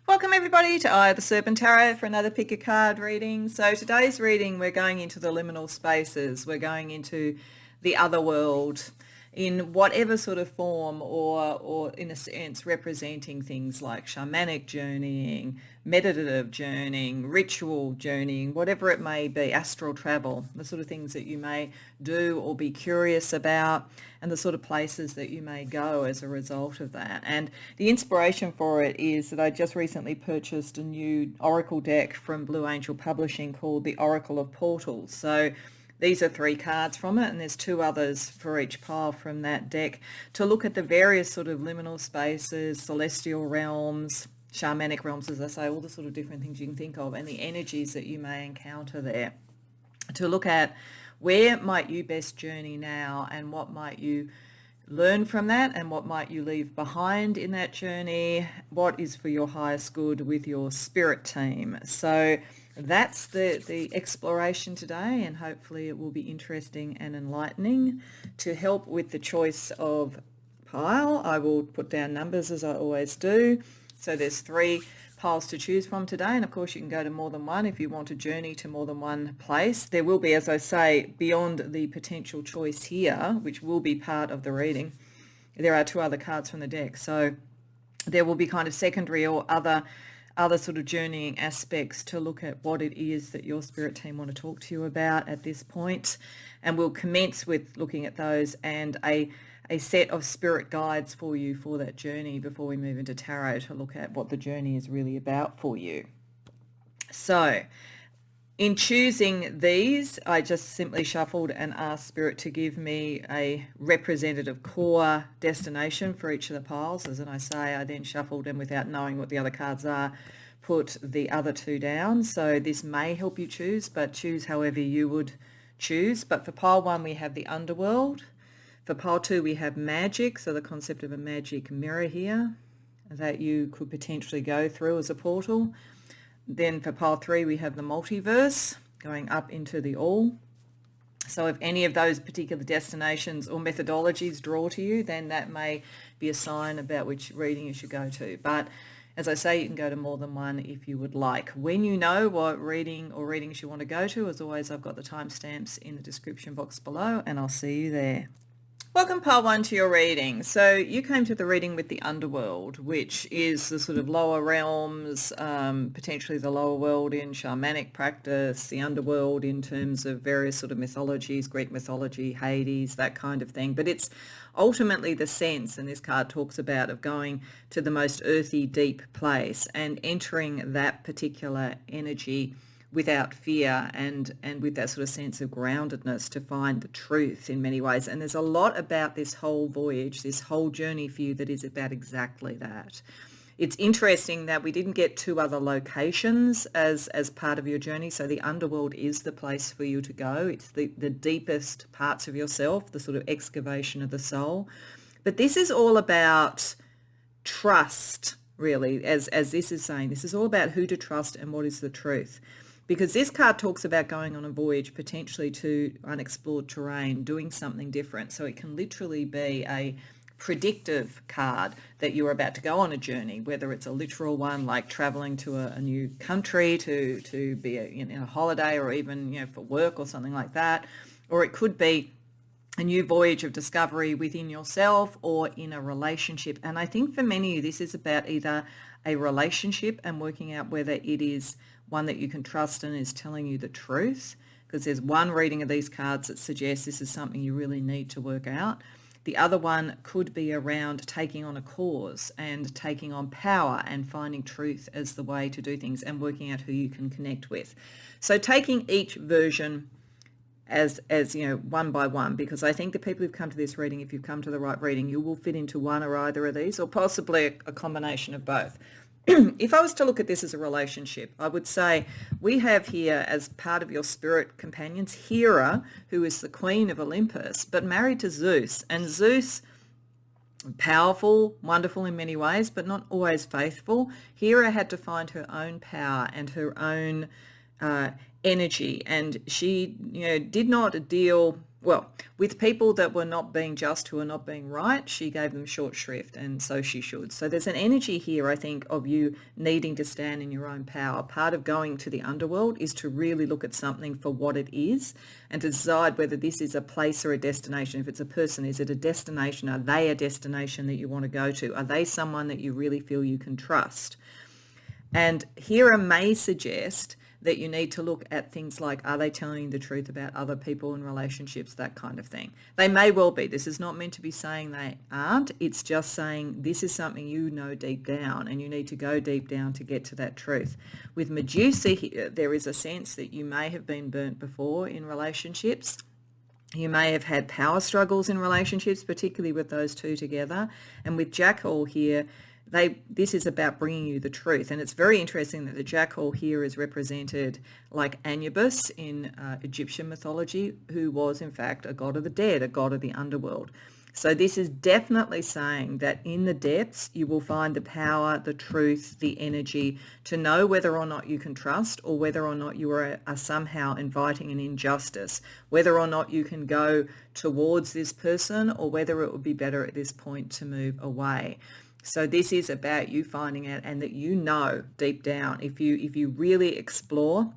Welcome everybody to the Serpent Tarot for another pick a card reading. So today's reading, we're going into the liminal spaces. We're going into the other world in whatever sort of form or in a sense representing things like shamanic journeying, meditative journeying, ritual journeying, whatever it may be, astral travel, the sort of things that you may do or be curious about, and the sort of places that you may go as a result of that. And the inspiration for it is that I just recently purchased a new oracle deck from Blue Angel Publishing called the Oracle of Portals. So these are 3 cards from it, and there's 2 others for each pile from that deck to look at the various sort of liminal spaces, celestial realms, shamanic realms, as I say, all the sort of different things you can think of, and the energies that you may encounter there. To look at where might you best journey now, and what might you learn from that, and what might you leave behind in that journey, what is for your highest good with your spirit team. So that's the exploration today, and hopefully it will be interesting and enlightening. To help with the choice of pile, I will put down numbers as I always do. So there's 3 piles to choose from today, and of course you can go to more than one if you want to journey to more than one place. There will be, as I say, beyond the potential choice here, which will be part of the reading, there are 2 other cards from the deck. So there will be kind of secondary or other sort of journeying aspects to look at what it is that your spirit team want to talk to you about at this point. And we'll commence with looking at those and a set of spirit guides for you for that journey before we move into tarot to look at what the journey is really about for you. So in choosing these, I just simply shuffled and asked Spirit to give me a representative core destination for each of the piles. As I say, I then shuffled, and without knowing what the other cards are, put the other 2 down. So this may help you choose, but choose however you would choose. But for pile 1, we have the underworld. For pile 2, we have magic, so the concept of a magic mirror here that you could potentially go through as a portal. Then for pile 3, we have the multiverse going up into the all. So if any of those particular destinations or methodologies draw to you, then that may be a sign about which reading you should go to. But as I say, you can go to more than one if you would like. When you know what reading or readings you want to go to, as always, I've got the timestamps in the description box below, and I'll see you there. Welcome, pile 1, to your reading. So you came to the reading with the underworld, which is the sort of lower realms, potentially the lower world in shamanic practice, the underworld in terms of various sort of mythologies, Greek mythology, Hades, that kind of thing. But it's ultimately the sense, and this card talks about, of going to the most earthy, deep place and entering that particular energy without fear and with that sort of sense of groundedness to find the truth in many ways. And there's a lot about this whole voyage, this whole journey for you that is about exactly that. It's interesting that we didn't get 2 other locations as part of your journey. So the underworld is the place for you to go. It's the deepest parts of yourself, the sort of excavation of the soul. But this is all about trust, really, as this is saying. This is all about who to trust and what is the truth. Because this card talks about going on a voyage potentially to unexplored terrain, doing something different. So it can literally be a predictive card that you're about to go on a journey, whether it's a literal one like traveling to a new country to be in a holiday, or even for work or something like that. Or it could be a new voyage of discovery within yourself or in a relationship. And I think for many of you, this is about either a relationship and working out whether it is one that you can trust and is telling you the truth, because there's one reading of these cards that suggests this is something you really need to work out. The other one could be around taking on a cause and taking on power and finding truth as the way to do things and working out who you can connect with. So taking each version as one by one, because I think the people who've come to this reading, if you've come to the right reading, you will fit into one or either of these, or possibly a combination of both. If I was to look at this as a relationship, I would say we have here as part of your spirit companions Hera, who is the queen of Olympus, but married to Zeus. And Zeus, powerful, wonderful in many ways, but not always faithful. Hera had to find her own power and her own energy, and she did not deal well, with people that were not being just, who are not being right, she gave them short shrift, and so she should. So there's an energy here, I think, of you needing to stand in your own power. Part of going to the underworld is to really look at something for what it is and to decide whether this is a place or a destination. If it's a person, is it a destination? Are they a destination that you want to go to? Are they someone that you really feel you can trust? And here I may suggest that you need to look at things like, are they telling you the truth about other people and relationships, that kind of thing. They may well be. This is not meant to be saying they aren't. It's just saying this is something you know deep down, and you need to go deep down to get to that truth. With Medusa here, there is a sense that you may have been burnt before in relationships. You may have had power struggles in relationships, particularly with those two together. And with Jackal here, this is about bringing you the truth. And it's very interesting that the jackal here is represented like Anubis in Egyptian mythology, who was in fact a god of the dead, a god of the underworld. So this is definitely saying that in the depths you will find the power, the truth, the energy to know whether or not you can trust, or whether or not you are somehow inviting an injustice, whether or not you can go towards this person, or whether it would be better at this point to move away. So this is about you finding out, and that you know deep down, if you really explore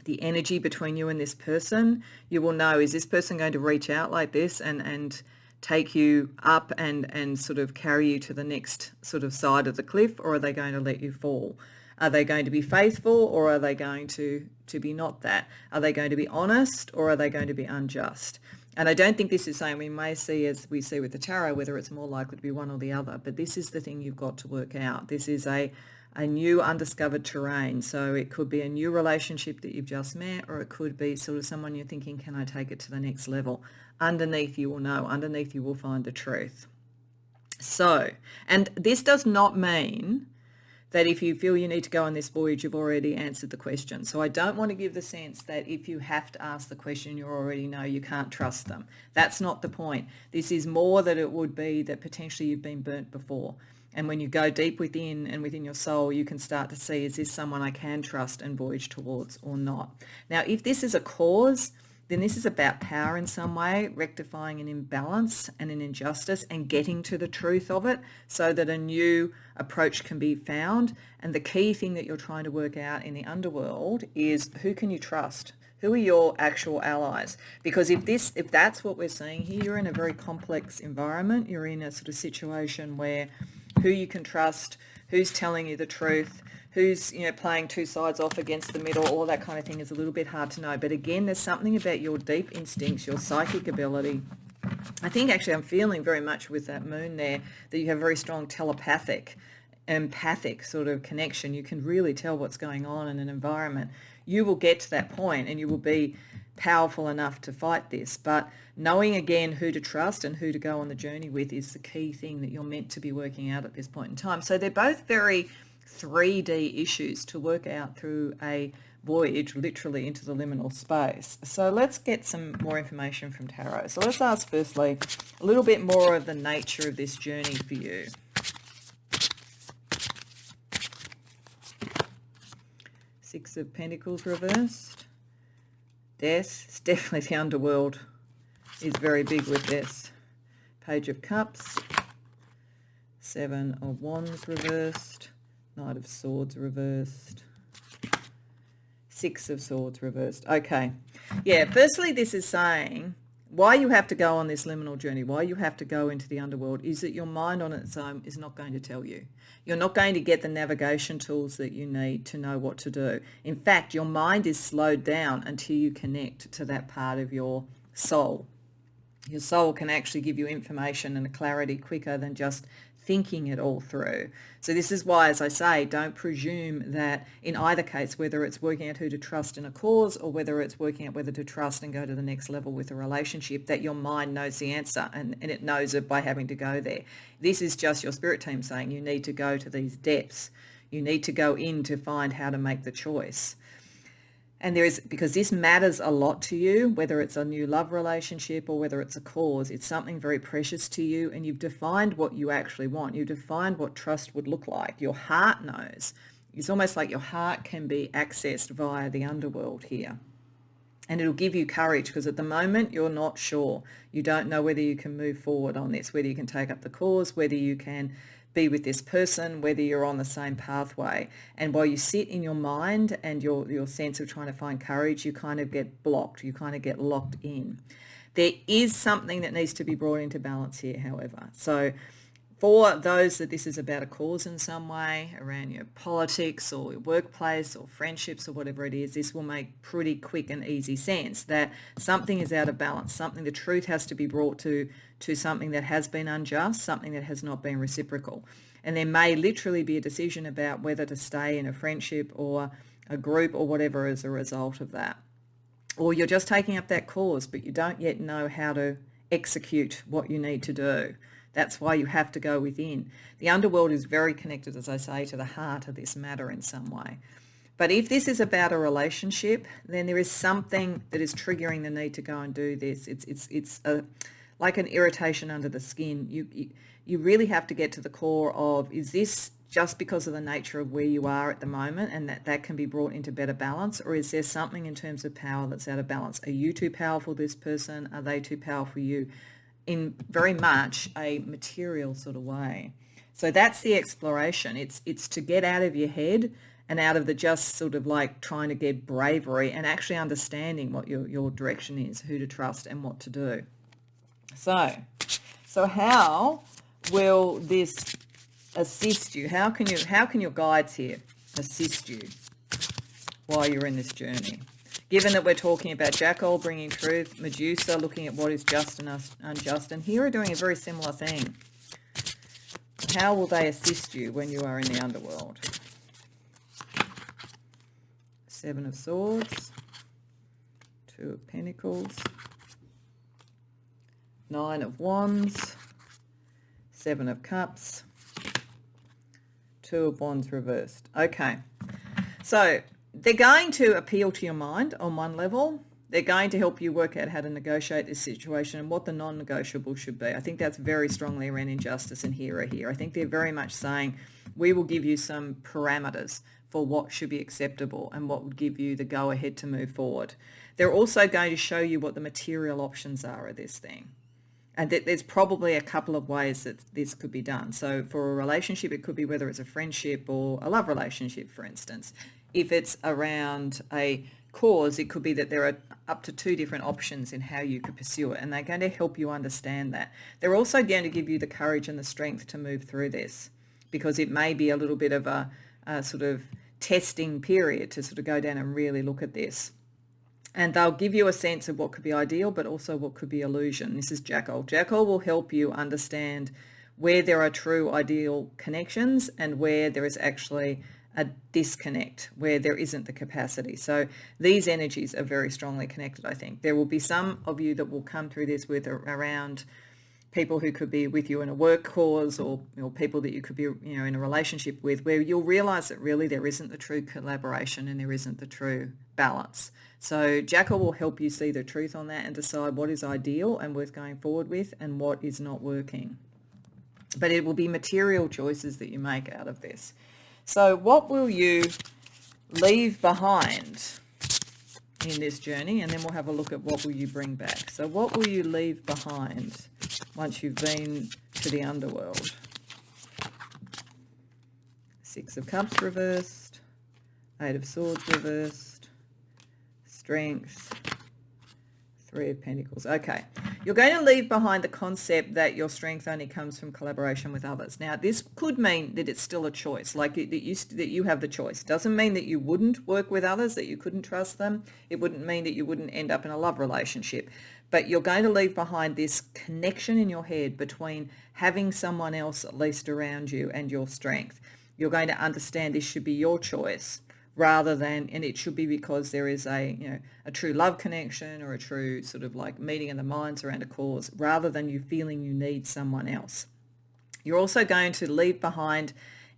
the energy between you and this person, you will know, is this person going to reach out like this and take you up and sort of carry you to the next sort of side of the cliff, or are they going to let you fall? Are they going to be faithful, or are they going to be not that? Are they going to be honest, or are they going to be unjust? And I don't think this is saying, we may see, as we see with the tarot, whether it's more likely to be one or the other, but this is the thing you've got to work out. This is a new undiscovered terrain. So it could be a new relationship that you've just met, or it could be sort of someone you're thinking, can I take it to the next level? Underneath you will know, underneath you will find the truth. So, and this does not mean that if you feel you need to go on this voyage, you've already answered the question. So I don't want to give the sense that if you have to ask the question, you already know, you can't trust them. That's not the point. This is more that it would be that potentially you've been burnt before. And when you go deep within and within your soul, you can start to see, is this someone I can trust and voyage towards or not? Now, if this is a cause, then this is about power in some way, rectifying an imbalance and an injustice and getting to the truth of it so that a new approach can be found. And the key thing that you're trying to work out in the underworld is, who can you trust? Who are your actual allies? Because if that's what we're seeing here, you're in a very complex environment. You're in a sort of situation where who you can trust, who's telling you the truth, who's playing two sides off against the middle, all that kind of thing is a little bit hard to know. But again, there's something about your deep instincts, your psychic ability. I think actually I'm feeling very much with that moon there that you have very strong telepathic, empathic sort of connection. You can really tell what's going on in an environment. You will get to that point and you will be powerful enough to fight this. But knowing again who to trust and who to go on the journey with is the key thing that you're meant to be working out at this point in time. So they're both very 3D issues to work out through a voyage literally into the liminal space. So let's get some more information from tarot. So let's ask firstly a little bit more of the nature of this journey for you. Six of Pentacles reversed. Death. It's definitely the underworld is very big with this. Page of Cups. Seven of Wands reversed. Knight of Swords reversed. Six of Swords reversed. Okay. Yeah, firstly, this is saying why you have to go on this liminal journey, why you have to go into the underworld, is that your mind on its own is not going to tell you. You're not going to get the navigation tools that you need to know what to do. In fact, your mind is slowed down until you connect to that part of your soul. Your soul can actually give you information and a clarity quicker than just thinking it all through. So this is why, as I say, don't presume that in either case, whether it's working out who to trust in a cause or whether it's working out whether to trust and go to the next level with a relationship, that your mind knows the answer and it knows it by having to go there. This is just your spirit team saying you need to go to these depths. You need to go in to find how to make the choice. And there is, because this matters a lot to you, whether it's a new love relationship or whether it's a cause, it's something very precious to you, and you've defined what you actually want. You've defined what trust would look like. Your heart knows. It's almost like your heart can be accessed via the underworld here. And it'll give you courage, because at the moment you're not sure. You don't know whether you can move forward on this, whether you can take up the cause, whether you can be with this person, whether you're on the same pathway. And while you sit in your mind and your sense of trying to find courage, you kind of get blocked, you kind of get locked in. There is something that needs to be brought into balance here, however. So for those that this is about a cause in some way, around your politics or your workplace or friendships or whatever it is, this will make pretty quick and easy sense that something is out of balance, something, the truth has to be brought to something that has been unjust, something that has not been reciprocal. And there may literally be a decision about whether to stay in a friendship or a group or whatever as a result of that. Or you're just taking up that cause, but you don't yet know how to execute what you need to do. That's why you have to go within. The underworld is very connected, as I say, to the heart of this matter in some way. But if this is about a relationship, then there is something that is triggering the need to go and do this. It's like an irritation under the skin. You really have to get to the core of, is this just because of the nature of where you are at the moment, and that can be brought into better balance? Or is there something in terms of power that's out of balance? Are you too powerful, this person? Are they too powerful, you? In very much a material sort of way. So that's the exploration. It's to get out of your head and out of the just sort of like trying to get bravery, and actually understanding what your direction is, who to trust and what to do. So how will this assist you? How can your guides here assist you while you're in this journey? Given that we're talking about Jackal bringing truth, Medusa looking at what is just and unjust, and here are doing a very similar thing. How will they assist you when you are in the underworld? Seven of Swords, Two of Pentacles, Nine of Wands, Seven of Cups, Two of Wands reversed. Okay, so they're going to appeal to your mind on one level. They're going to help you work out how to negotiate this situation and what the non-negotiable should be. I think that's very strongly around injustice and hero here. I think they're very much saying, we will give you some parameters for what should be acceptable and what would give you the go-ahead to move forward. They're also going to show you what the material options are of this thing. And there's probably a couple of ways that this could be done. So for a relationship, it could be whether it's a friendship or a love relationship, for instance. If it's around a cause, it could be that there are up to 2 different options in how you could pursue it, and they're going to help you understand that. They're also going to give you the courage and the strength to move through this, because it may be a little bit of a sort of testing period to sort of go down and really look at this. And they'll give you a sense of what could be ideal, but also what could be illusion. This is Jackal. Jackal will help you understand where there are true ideal connections and where there is actually a disconnect, where there isn't the capacity. So these energies are very strongly connected, I think. There will be some of you that will come through this with around people who could be with you in a work cause, or people that you could be in a relationship with, where you'll realize that really there isn't the true collaboration and there isn't the true balance. So Jackal will help you see the truth on that and decide what is ideal and worth going forward with and what is not working. But it will be material choices that you make out of this. So what will you leave behind in this journey? And then we'll have a look at what will you bring back. So what will you leave behind once you've been to the underworld? Six of Cups reversed, Eight of Swords reversed, Strength, Three of Pentacles. Okay, you're going to leave behind the concept that your strength only comes from collaboration with others. Now, this could mean that it's still a choice, like that you have the choice. Doesn't mean that you wouldn't work with others, that you couldn't trust them. It wouldn't mean that you wouldn't end up in a love relationship. But you're going to leave behind this connection in your head between having someone else at least around you and your strength. You're going to understand this should be your choice, rather than, and it should be because there is a true love connection or a true sort of like meeting of the minds around a cause, rather than you feeling you need someone else. You're also going to leave behind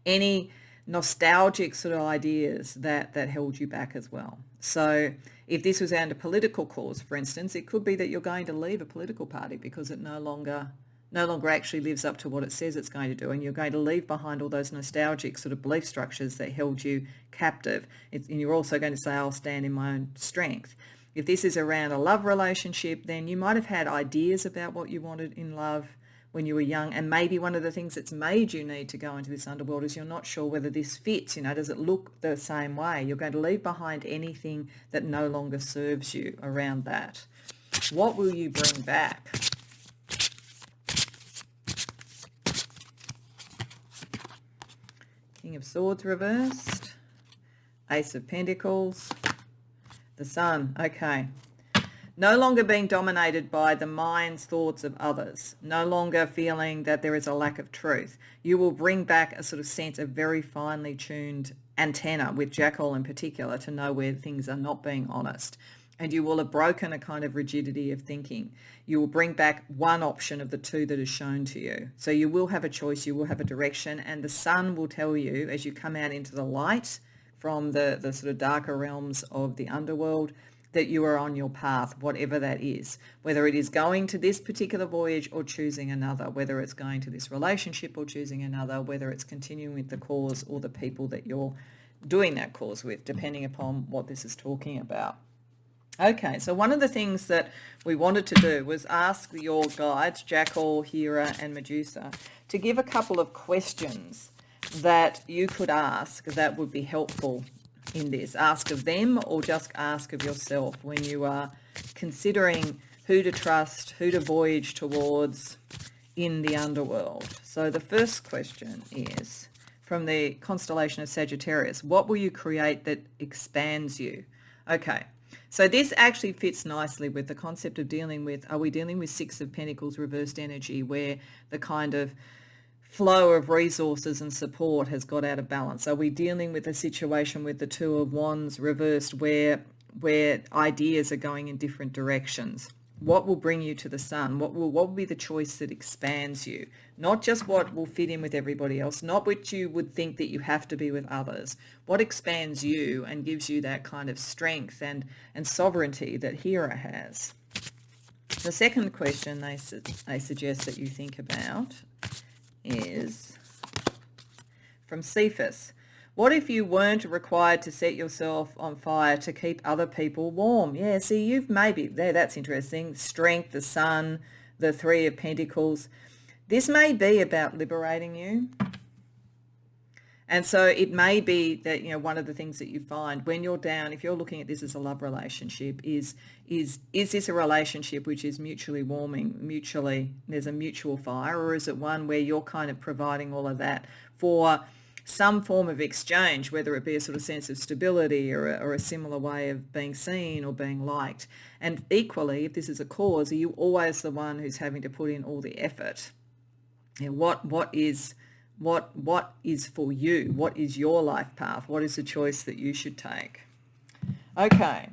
any nostalgic sort of ideas that held you back as well. So if this was around a political cause, for instance, it could be that you're going to leave a political party because it no longer actually lives up to what it says it's going to do, and you're going to leave behind all those nostalgic sort of belief structures that held you captive. And you're also going to say, I'll stand in my own strength. If this is around a love relationship, then you might have had ideas about what you wanted in love when you were young, and maybe one of the things that's made you need to go into this underworld is you're not sure whether this fits. Does it look the same way? You're going to leave behind anything that no longer serves you around that. What will you bring back? King of Swords reversed, Ace of Pentacles, the Sun. Okay. No longer being dominated by the mind's thoughts of others, no longer feeling that there is a lack of truth. You will bring back a sort of sense of very finely tuned antenna, with Jackal in particular, to know where things are not being honest. And you will have broken a kind of rigidity of thinking. You will bring back one option of the two that is shown to you. So you will have a choice, you will have a direction, and the Sun will tell you as you come out into the light from the sort of darker realms of the underworld, that you are on your path, whatever that is, whether it is going to this particular voyage or choosing another, whether it's going to this relationship or choosing another, whether it's continuing with the cause or the people that you're doing that cause with, depending upon what this is talking about. Okay, so one of the things that we wanted to do was ask your guides, Jackal, Hera, and Medusa, to give a couple of questions that you could ask that would be helpful in this. Ask of them or just ask of yourself when you are considering who to trust, who to voyage towards in the underworld. So the first question is from the constellation of Sagittarius. What will you create that expands you? Okay, so this actually fits nicely with the concept of are we dealing with Six of Pentacles reversed energy, where the kind of flow of resources and support has got out of balance? Are we dealing with a situation with the Two of Wands reversed where ideas are going in different directions? What will bring you to the Sun? What will be the choice that expands you? Not just what will fit in with everybody else, not what you would think that you have to be with others. What expands you and gives you that kind of strength and sovereignty that Hera has? The second question they suggest that you think about is from Cephas. What if you weren't required to set yourself on fire to keep other people warm? Yeah, see, you've maybe, that's interesting. Strength, the Sun, the Three of Pentacles. This may be about liberating you. And so it may be that, one of the things that you find when you're down, if you're looking at this as a love relationship, is this a relationship which is mutually warming, there's a mutual fire, or is it one where you're kind of providing all of that for some form of exchange, whether it be a sort of sense of stability or a similar way of being seen or being liked? And equally, if this is a cause, are you always the one who's having to put in all the effort? What is for you? What is your life path? What is the choice that you should take? Okay,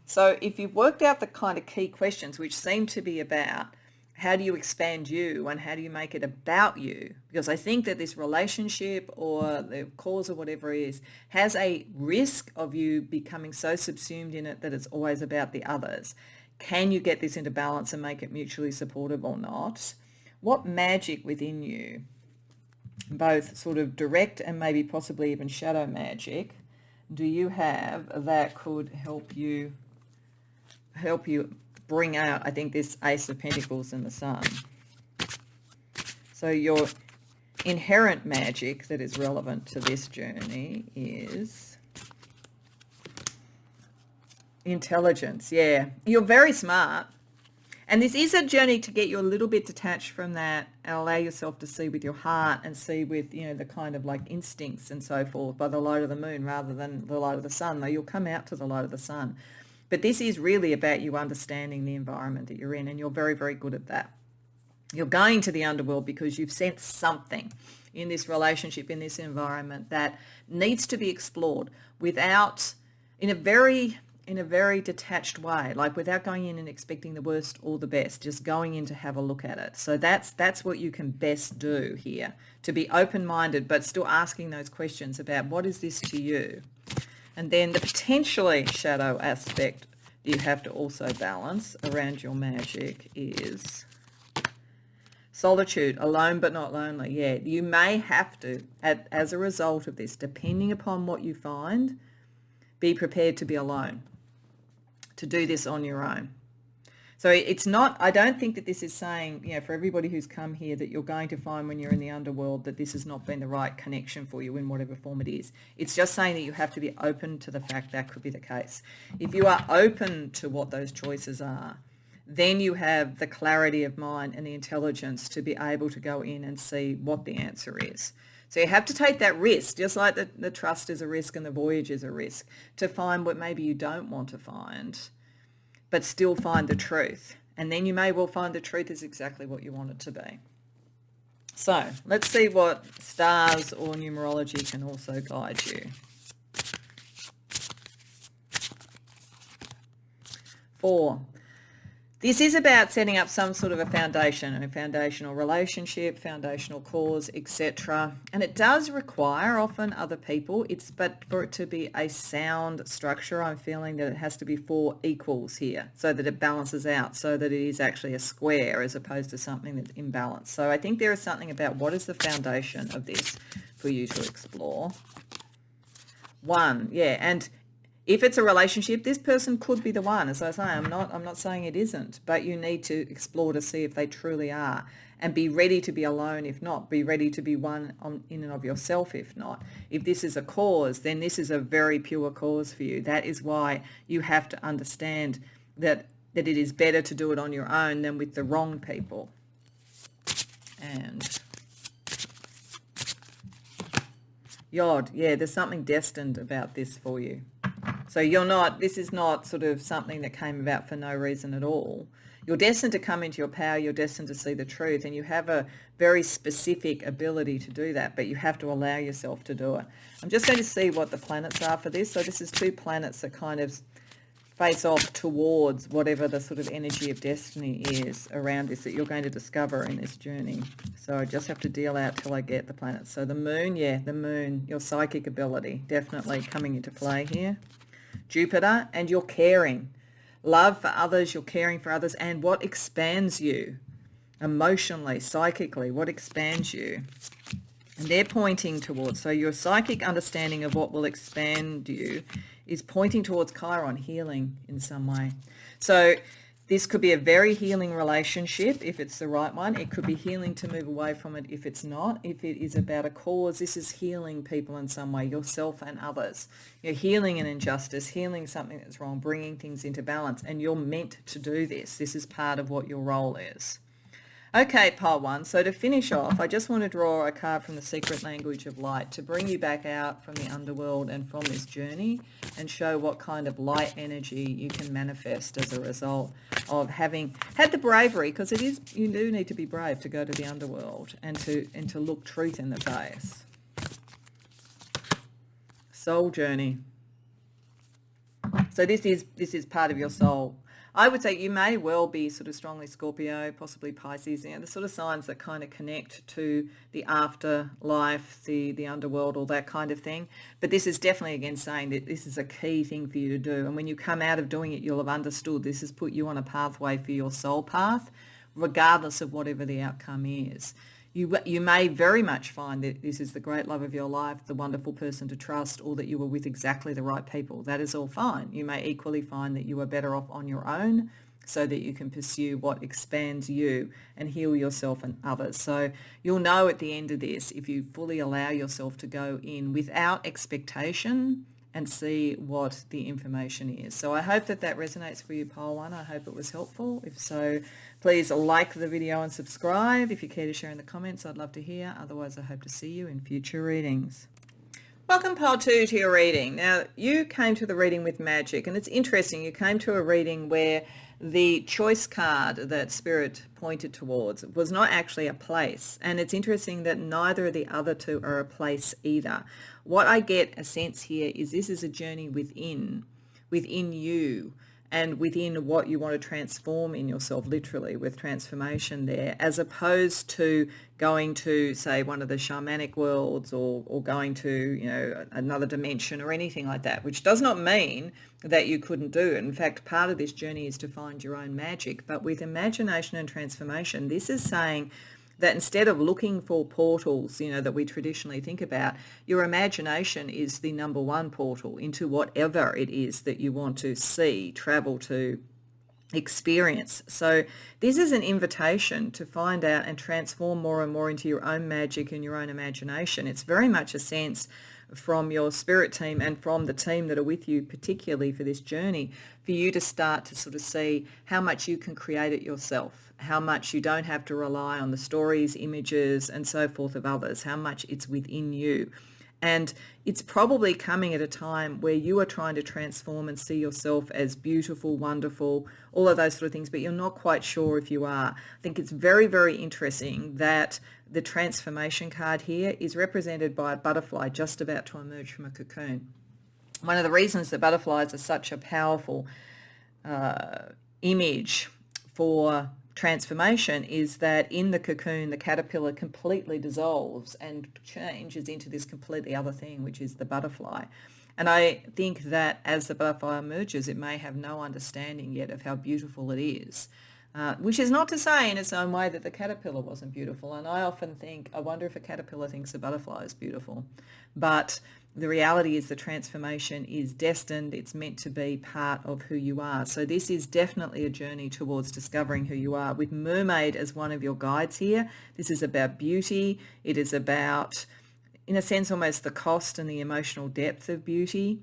so if you've worked out the kind of key questions, which seem to be about how do you expand you and how do you make it about you, because I think that this relationship or the cause or whatever it is has a risk of you becoming so subsumed in it that it's always about the others. Can you get this into balance and make it mutually supportive or not? What magic within you, both sort of direct and maybe possibly even shadow magic, do you have that could help you bring out, I think, this Ace of Pentacles and the Sun? So your inherent magic that is relevant to this journey is intelligence. Yeah, you're very smart. And this is a journey to get you a little bit detached from that and allow yourself to see with your heart and see with, the kind of like instincts and so forth by the light of the moon rather than the light of the sun, though you'll come out to the light of the sun. But this is really about you understanding the environment that you're in, and you're very, very good at that. You're going to the underworld because you've sensed something in this relationship, in this environment that needs to be explored without, in a very detached way, like without going in and expecting the worst or the best, just going in to have a look at it. So that's what you can best do here, to be open-minded but still asking those questions about what is this to you. And then the potentially shadow aspect you have to also balance around your magic is solitude, alone but not lonely. Yeah, you may have to, as a result of this, depending upon what you find, be prepared to be alone, to do this on your own. So it's not, I don't think that this is saying, for everybody who's come here, that you're going to find when you're in the underworld that this has not been the right connection for you in whatever form it is. It's just saying that you have to be open to the fact that could be the case. If you are open to what those choices are, then you have the clarity of mind and the intelligence to be able to go in and see what the answer is. So you have to take that risk, just like the trust is a risk and the voyage is a risk, to find what maybe you don't want to find, but still find the truth. And then you may well find the truth is exactly what you want it to be. So let's see what stars or numerology can also guide you. 4. This is about setting up some sort of a foundation, a foundational relationship, foundational cause, etc. And it does require often other people. But for it to be a sound structure, I'm feeling that it has to be 4 equals here so that it balances out, so that it is actually a square as opposed to something that's imbalanced. So I think there is something about what is the foundation of this for you to explore. 1, yeah, and if it's a relationship, this person could be the one. As I say, I'm not saying it isn't, but you need to explore to see if they truly are, and be ready to be alone if not. Be ready to be one in and of yourself if not. If this is a cause, then this is a very pure cause for you. That is why you have to understand that it is better to do it on your own than with the wrong people. And Yod, yeah, there's something destined about this for you. So this is not sort of something that came about for no reason at all. You're destined to come into your power. You're destined to see the truth, and you have a very specific ability to do that, but you have to allow yourself to do it. I'm just going to see what the planets are for this. So this is 2 planets that kind of face off towards whatever the sort of energy of destiny is around this that you're going to discover in this journey. So I just have to deal out till I get the planets. So the moon, the moon, your psychic ability, definitely coming into play here. Jupiter, and your caring. Love for others, you're caring for others, and what expands you emotionally, psychically, what expands you. And they're pointing towards, so your psychic understanding of what will expand you is pointing towards Chiron, healing in some way. So this could be a very healing relationship if it's the right one. It could be healing to move away from it if it's not. If it is about a cause, this is healing people in some way, yourself and others. You're healing an injustice, healing something that's wrong, bringing things into balance, and you're meant to do this. This is part of what your role is. Okay, pile 1. So to finish off, I just want to draw a card from the secret language of light to bring you back out from the underworld and from this journey and show what kind of light energy you can manifest as a result of having had the bravery, because you do need to be brave to go to the underworld and to look truth in the face. Soul journey. So this is part of your soul. I would say you may well be sort of strongly Scorpio, possibly Pisces, the sort of signs that kind of connect to the afterlife, the underworld, all that kind of thing. But this is definitely, again, saying that this is a key thing for you to do. And when you come out of doing it, you'll have understood this has put you on a pathway for your soul path, regardless of whatever the outcome is. You may very much find that this is the great love of your life, the wonderful person to trust, or that you were with exactly the right people. That is all fine. You may equally find that you are better off on your own so that you can pursue what expands you and heal yourself and others. So you'll know at the end of this, if you fully allow yourself to go in without expectation and see what the information is. So I hope that resonates for you, pile 1. I hope it was helpful. If so, please like the video and subscribe. If you care to share in the comments, I'd love to hear. Otherwise, I hope to see you in future readings. Welcome, pile 2, to your reading. Now, you came to the reading with magic, and it's interesting. You came to a reading where the choice card that Spirit pointed towards was not actually a place. And it's interesting that neither of the other 2 are a place either. What I get a sense here is this is a journey within you, and within what you want to transform in yourself, literally, with transformation there, as opposed to going to, say, one of the shamanic worlds or going to, another dimension or anything like that, which does not mean that you couldn't do it. In fact, part of this journey is to find your own magic. But with imagination and transformation, this is saying that instead of looking for portals, that we traditionally think about, your imagination is the number one portal into whatever it is that you want to see, travel to, experience. So this is an invitation to find out and transform more and more into your own magic and your own imagination. It's very much a sense from your spirit team and from the team that are with you, particularly for this journey, for you to start to sort of see how much you can create it yourself, how much you don't have to rely on the stories, images, and so forth of others, how much it's within you. And it's probably coming at a time where you are trying to transform and see yourself as beautiful, wonderful, all of those sort of things, but you're not quite sure if you are. I think it's very, very interesting that the transformation card here is represented by a butterfly just about to emerge from a cocoon. One of the reasons that butterflies are such a powerful image for transformation is that in the cocoon the caterpillar completely dissolves and changes into this completely other thing, which is the butterfly. And I think that as the butterfly emerges, it may have no understanding yet of how beautiful it is, which is not to say in its own way that the caterpillar wasn't beautiful. And I often think, I wonder if a caterpillar thinks a butterfly is beautiful. But the reality is the transformation is destined. It's meant to be part of who you are. So this is definitely a journey towards discovering who you are, with Mermaid as one of your guides here. This is about beauty. It is about, in a sense, almost the cost and the emotional depth of beauty.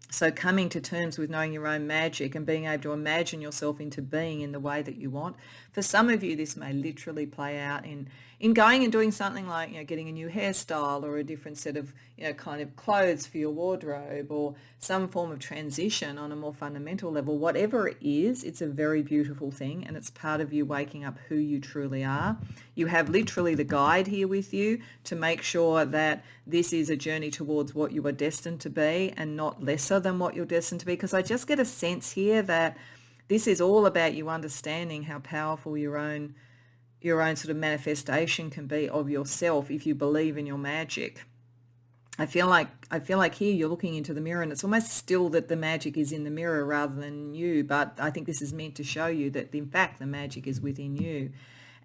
So coming to terms with knowing your own magic and being able to imagine yourself into being in the way that you want. For some of you, this may literally play out in going and doing something like, getting a new hairstyle or a different set of, kind of clothes for your wardrobe, or some form of transition on a more fundamental level. Whatever it is, it's a very beautiful thing, and it's part of you waking up who you truly are. You have literally the guide here with you to make sure that this is a journey towards what you are destined to be and not lesser than what you're destined to be, because I just get a sense here that this is all about you understanding how powerful your own sort of manifestation can be of yourself if you believe in your magic. I feel like here you're looking into the mirror, and it's almost still that the magic is in the mirror rather than you, but I think this is meant to show you that in fact the magic is within you.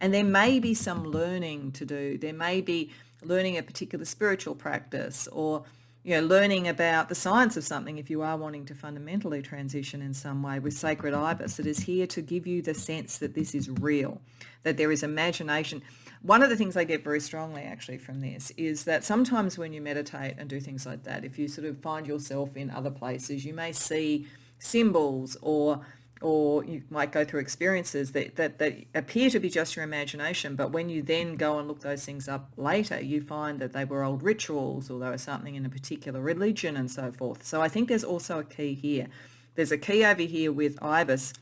And there may be some learning to do. There may be learning a particular spiritual practice, or learning about the science of something if you are wanting to fundamentally transition in some way. With Sacred Ibis, it is here to give you the sense that this is real, that there is imagination. One of the things I get very strongly actually from this is that sometimes when you meditate and do things like that, if you sort of find yourself in other places, you may see symbols or you might go through experiences that appear to be just your imagination, but when you then go and look those things up later, you find that they were old rituals, or they were something in a particular religion and so forth. So I think there's also a key here. There's a key over here with Ibis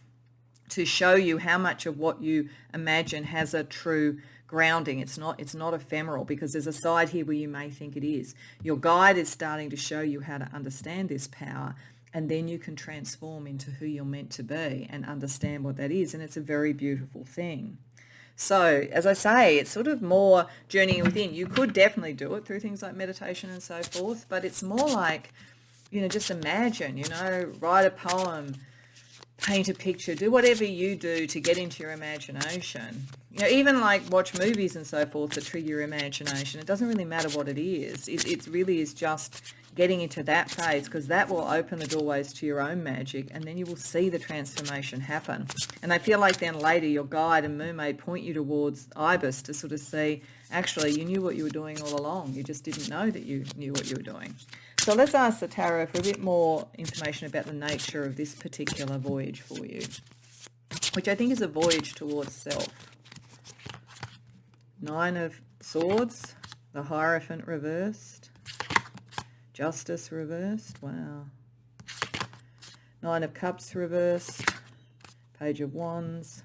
to show you how much of what you imagine has a true grounding. It's not ephemeral, because there's a side here where you may think it is. Your guide is starting to show you how to understand this power, and then you can transform into who you're meant to be and understand what that is. And it's a very beautiful thing. So as I say, it's sort of more journeying within. You could definitely do it through things like meditation and so forth, but it's more like, just imagine, write a poem, paint a picture, do whatever you do to get into your imagination. Even like watch movies and so forth that trigger your imagination. It doesn't really matter what it is. It really is just getting into that phase, because that will open the doorways to your own magic, and then you will see the transformation happen. And I feel like then later your guide and mermaid point you towards Ibis to sort of see, actually, you knew what you were doing all along. You just didn't know that you knew what you were doing. So let's ask the tarot for a bit more information about the nature of this particular voyage for you, which I think is a voyage towards self. 9 of Swords, the Hierophant reversed, Justice reversed, wow. 9 of Cups reversed, Page of Wands,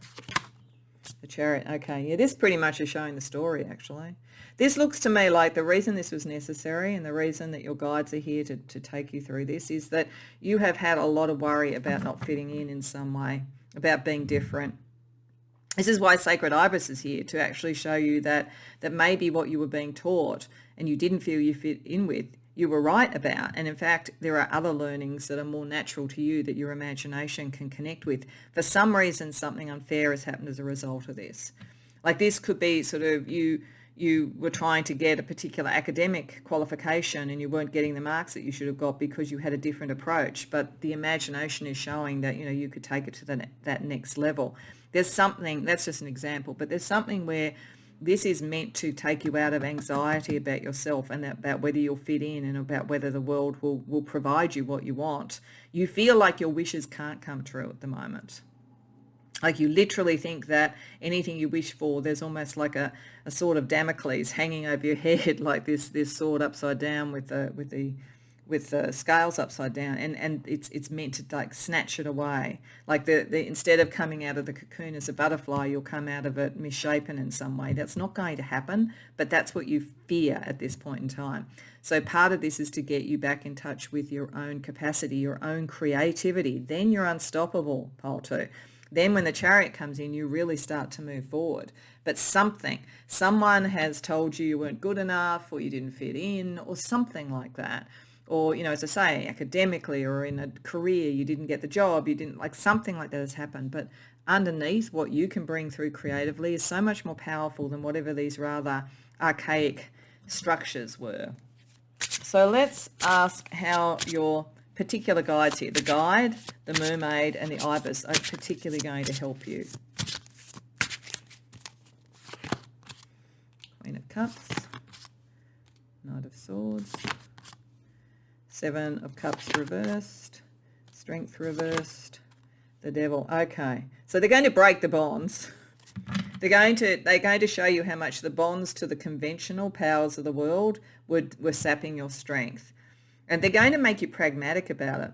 the Chariot. Okay, yeah, this pretty much is showing the story, actually. This looks to me like the reason this was necessary, and the reason that your guides are here to take you through this, is that you have had a lot of worry about not fitting in some way, about being different. This is why Sacred Ibis is here, to actually show you that maybe what you were being taught and you didn't feel you fit in with, you were right about. And in fact, there are other learnings that are more natural to you that your imagination can connect with. For some reason, something unfair has happened as a result of this. Like this could be sort of you were trying to get a particular academic qualification and you weren't getting the marks that you should have got because you had a different approach, but the imagination is showing that, you know, you could take it to that next level. There's something, that's just an example, but there's something where this is meant to take you out of anxiety about yourself and about whether you'll fit in and about whether the world will provide you what you want. You feel like your wishes can't come true at the moment. Like you literally think that anything you wish for, there's almost like a sword of Damocles hanging over your head, like this sword upside down with the scales upside down, and it's meant to like snatch it away. Like the instead of coming out of the cocoon as a butterfly, you'll come out of it misshapen in some way. That's not going to happen, but that's what you fear at this point in time. So part of this is to get you back in touch with your own capacity, your own creativity. Then you're unstoppable, pole 2. Then when the Chariot comes in, you really start to move forward. But someone has told you weren't good enough or you didn't fit in or something like that. Or, you know, as I say, academically or in a career, you didn't get the job, you didn't, like something like that has happened. But underneath, what you can bring through creatively is so much more powerful than whatever these rather archaic structures were. So let's ask how your particular guides here, the guide, the mermaid and the ibis, are particularly going to help you. Queen of Cups, Knight of Swords, Seven of Cups reversed, Strength reversed, the Devil. Okay, so they're going to break the bonds. They're going to show you how much the bonds to the conventional powers of the world were sapping your strength. And they're going to make you pragmatic about it.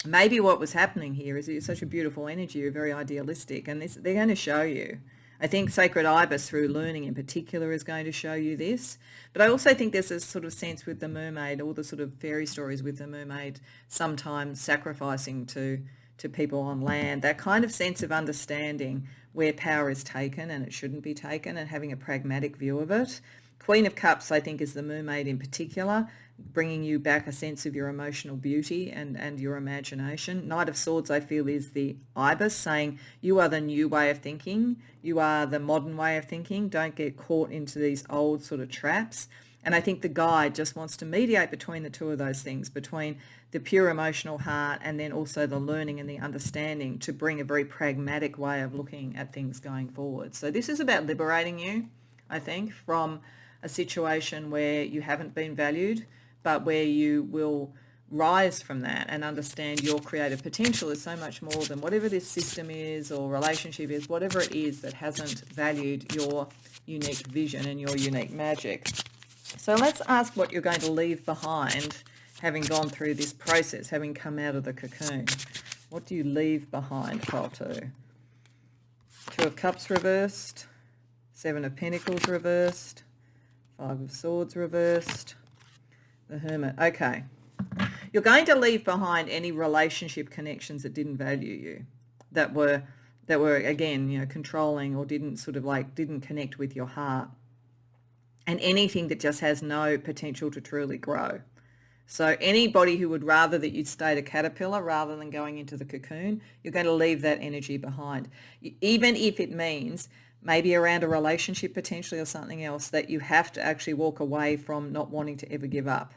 Maybe what was happening here is you're such a beautiful energy, you're very idealistic, and they're going to show you. I think Sacred Ibis, through learning in particular, is going to show you this. But I also think there's a sort of sense with the mermaid, all the sort of fairy stories with the mermaid sometimes sacrificing to people on land, that kind of sense of understanding where power is taken and it shouldn't be taken and having a pragmatic view of it. Queen of Cups, I think, is the mermaid in particular, bringing you back a sense of your emotional beauty and your imagination. Knight of Swords, I feel, is the ibis, saying you are the new way of thinking. You are the modern way of thinking. Don't get caught into these old sort of traps. And I think the guide just wants to mediate between the two of those things, between the pure emotional heart and then also the learning and the understanding to bring a very pragmatic way of looking at things going forward. So this is about liberating you, I think, from a situation where you haven't been valued, but where you will rise from that and understand your creative potential is so much more than whatever this system is or relationship is, whatever it is that hasn't valued your unique vision and your unique magic. So let's ask what you're going to leave behind having gone through this process, having come out of the cocoon. What do you leave behind, pile 2? Two of Cups reversed, Seven of Pentacles reversed, Five of Swords reversed, the Hermit. Okay. You're going to leave behind any relationship connections that didn't value you, that were again, you know, controlling or didn't connect with your heart, and anything that just has no potential to truly grow. So anybody who would rather that you'd stayed a caterpillar rather than going into the cocoon, you're going to leave that energy behind, even if it means maybe around a relationship potentially or something else that you have to actually walk away from, not wanting to ever give up.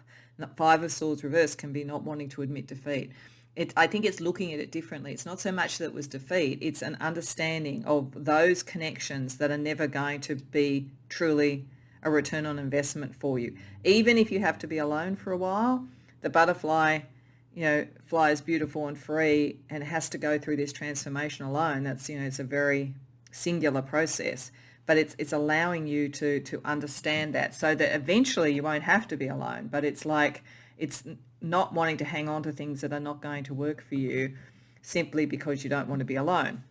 Five of Swords reversed can be not wanting to admit defeat. I think it's looking at it differently. It's not so much that it was defeat, it's an understanding of those connections that are never going to be truly a return on investment for you. Even if you have to be alone for a while, the butterfly, you know, flies beautiful and free and has to go through this transformation alone. That's, you know, it's a very singular process, but it's allowing you to understand that so that eventually you won't have to be alone. But it's like, it's not wanting to hang on to things that are not going to work for you simply because you don't want to be alone.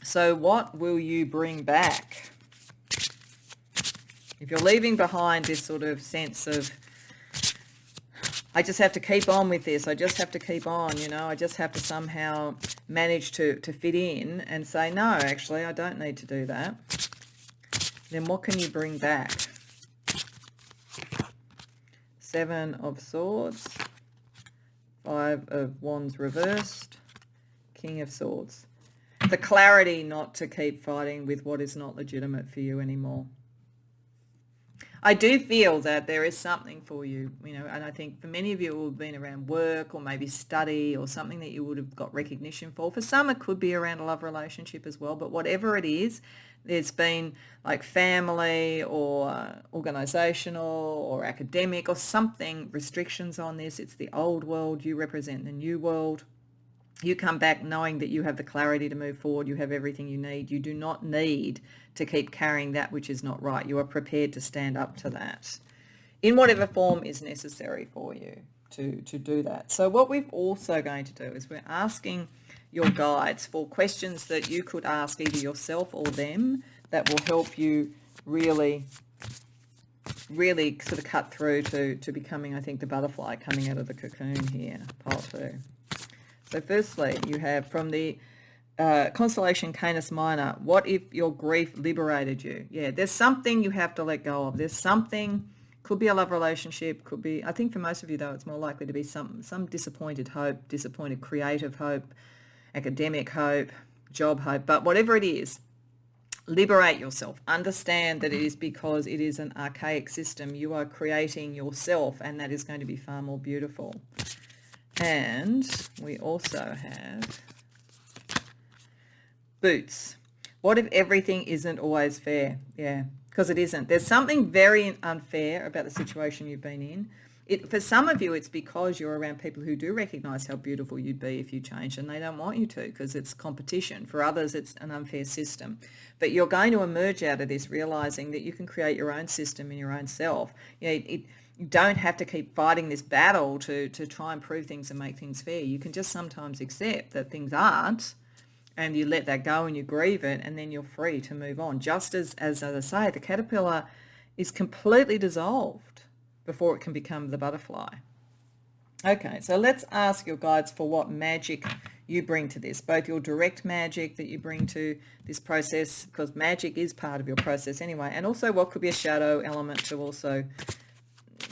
So what will you bring back? If you're leaving behind this sort of sense of, I just have to keep on with this, I just have to keep on, you know, I just have to somehow manage to fit in and say, no, actually, I don't need to do that, then what can you bring back? Seven of Swords, Five of Wands reversed, King of Swords. The clarity not to keep fighting with what is not legitimate for you anymore. I do feel that there is something for you, and I think for many of you it will have been around work or maybe study or something that you would have got recognition for. For some it could be around a love relationship as well, but whatever it is, there's been like family or organisational or academic or something, restrictions on this. It's the old world, you represent the new world. You come back knowing that you have the clarity to move forward. You have everything you need. You do not need to keep carrying that which is not right. You are prepared to stand up to that in whatever form is necessary for you to do that. So what we're also going to do is we're asking your guides for questions that you could ask either yourself or them that will help you really sort of cut through to becoming, I think, the butterfly coming out of the cocoon here, pile 2. So firstly, you have from the constellation Canis Minor, what if your grief liberated you? Yeah, there's something you have to let go of. There's something, could be a love relationship, could be, I think for most of you though, it's more likely to be some disappointed hope, disappointed creative hope, academic hope, job hope, but whatever it is, liberate yourself. Understand that it is because it is an archaic system. You are creating yourself, and that is going to be far more beautiful. And we also have boots. What if everything isn't always fair? Yeah, because it isn't. There's something very unfair about the situation you've been in. For some of you, it's because you're around people who do recognise how beautiful you'd be if you changed, and they don't want you to because it's competition. For others, it's an unfair system. But you're going to emerge out of this realising that you can create your own system in your own self. You don't have to keep fighting this battle to try and prove things and make things fair. You can just sometimes accept that things aren't, and you let that go and you grieve it, and then you're free to move on. Just as I say, the caterpillar is completely dissolved before it can become the butterfly. Okay, so let's ask your guides for what magic you bring to this, both your direct magic that you bring to this process, because magic is part of your process anyway, and also what could be a shadow element to also